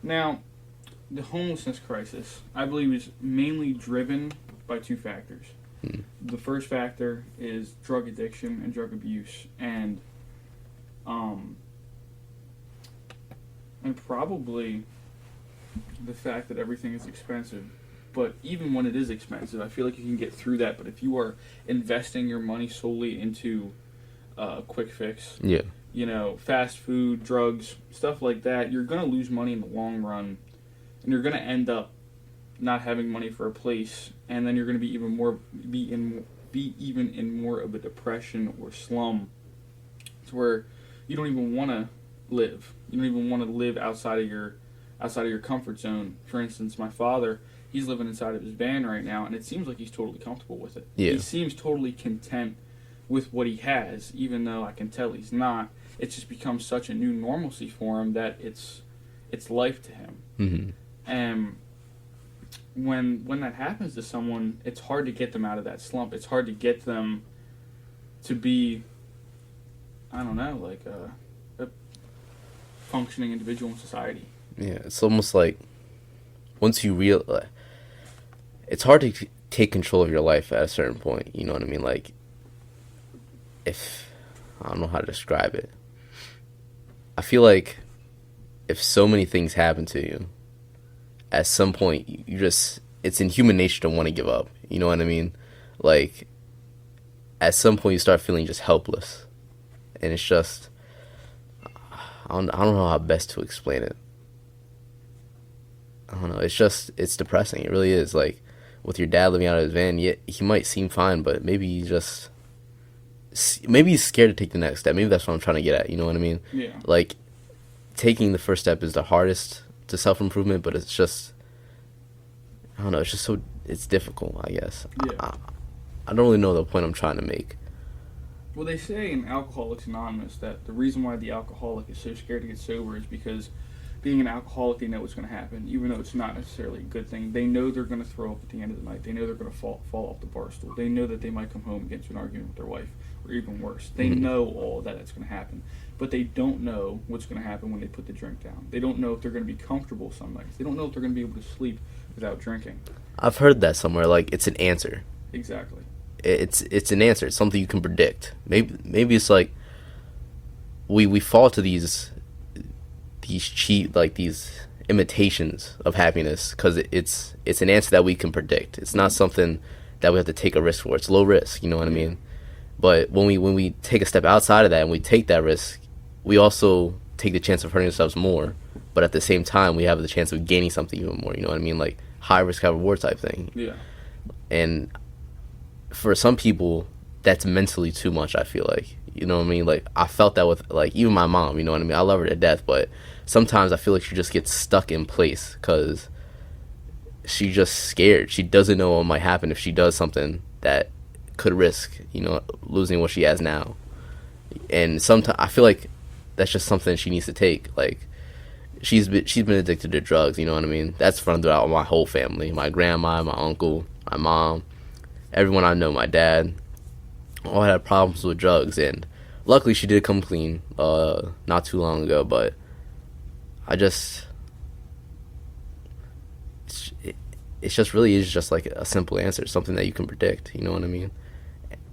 Now, the homelessness crisis, I believe, is mainly driven by two factors. Hmm. The first factor is drug addiction and drug abuse, um, and probably the fact that everything is expensive. But even when it is expensive, I feel like you can get through that. But if you are investing your money solely into a quick fix, Yeah. fast food, drugs, stuff like that, you're gonna lose money in the long run, and you're gonna end up not having money for a place, and then you're gonna be even in more of a depression or slum, to where you don't even want to live. You don't even want to live outside of your comfort zone. For instance, my father, he's living inside of his van right now, and it seems like he's totally comfortable with it. Yeah. He seems totally content with what he has, even though I can tell he's not. It's just become such a new normalcy for him that it's life to him. Mm-hmm. And when that happens to someone, it's hard to get them out of that slump. It's hard to get them to be, I don't know, like a functioning individual in society. Yeah, it's almost like once you realize, it's hard to take control of your life at a certain point. You know what I mean? Like, if I don't know how to describe it, I feel like if so many things happen to you, at some point you just, it's in human nature to want to give up. You know what I mean? Like, at some point you start feeling just helpless, and it's just, I don't know how best to explain it. I don't know. It's depressing. It really is. Like, with your dad living out of his van, yeah, he might seem fine, but maybe he's scared to take the next step. Maybe that's what I'm trying to get at. You know what I mean? Yeah. Like, taking the first step is the hardest to self-improvement, but it's just, I don't know. It's just it's difficult, I guess. Yeah. I don't really know the point I'm trying to make. Well, they say in Alcoholics Anonymous that the reason why the alcoholic is so scared to get sober is because being an alcoholic, they know what's going to happen, even though it's not necessarily a good thing. They know they're going to throw up at the end of the night. They know they're going to fall off the bar stool. They know that they might come home and get into an argument with their wife, or even worse. They know all that's going to happen, but they don't know what's going to happen when they put the drink down. They don't know if they're going to be comfortable some nights. They don't know if they're going to be able to sleep without drinking. I've heard that somewhere. Like, it's an answer. Exactly. It's an answer. It's something you can predict. Maybe it's like we fall to these cheap, like, these imitations of happiness because it's an answer that we can predict. It's not something that we have to take a risk for. It's low risk. You know what I mean? But when we take a step outside of that and we take that risk, we also take the chance of hurting ourselves more. But at the same time, we have the chance of gaining something even more. You know what I mean? Like, high risk, high reward type thing. Yeah. And for some people, that's mentally too much, I feel like. You know what I mean? Like, I felt that with, like, even my mom, you know what I mean? I love her to death, but sometimes I feel like she just gets stuck in place because she's just scared. She doesn't know what might happen if she does something that could risk, losing what she has now. And sometimes I feel like that's just something she needs to take. Like, she's been addicted to drugs, you know what I mean? That's run throughout my whole family. My grandma, my uncle, my mom, everyone I know, my dad, all had problems with drugs, and luckily she did come clean not too long ago, but I just, it's just really is just like a simple answer, something that you can predict, you know what I mean?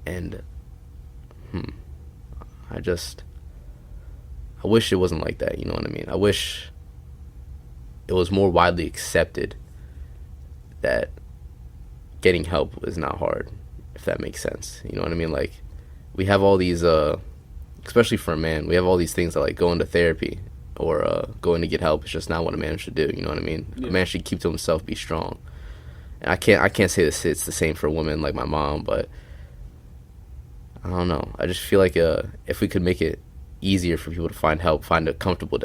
And I wish it wasn't like that, you know what I mean? I wish it was more widely accepted that getting help is not hard, if that makes sense. You know what I mean? Like, we have all these, especially for a man, we have all these things that, like, going to therapy or going to get help. It's just not what a man should do, you know what I mean? Yeah. A man should keep to himself, be strong. And I can't say this, it's the same for a woman like my mom, but I don't know. I just feel like if we could make it easier for people to find help, find it comfortable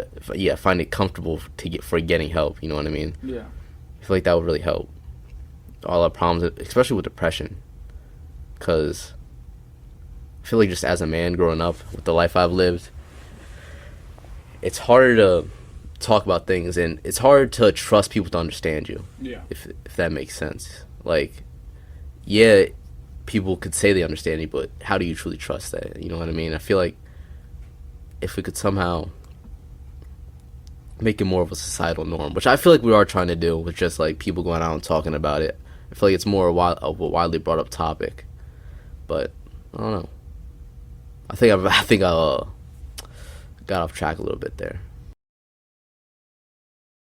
for getting help, you know what I mean? Yeah. I feel like that would really help all our problems, especially with depression, because I feel like just as a man growing up with the life I've lived, it's harder to talk about things, and it's hard to trust people to understand you. Yeah. If that makes sense. Like, yeah, people could say they understand you, but how do you truly trust that? You know what I mean? I feel like if we could somehow make it more of a societal norm, which I feel like we are trying to do with just like people going out and talking about it. I feel like it's more of a widely brought up topic, but I don't know. I think I got off track a little bit there.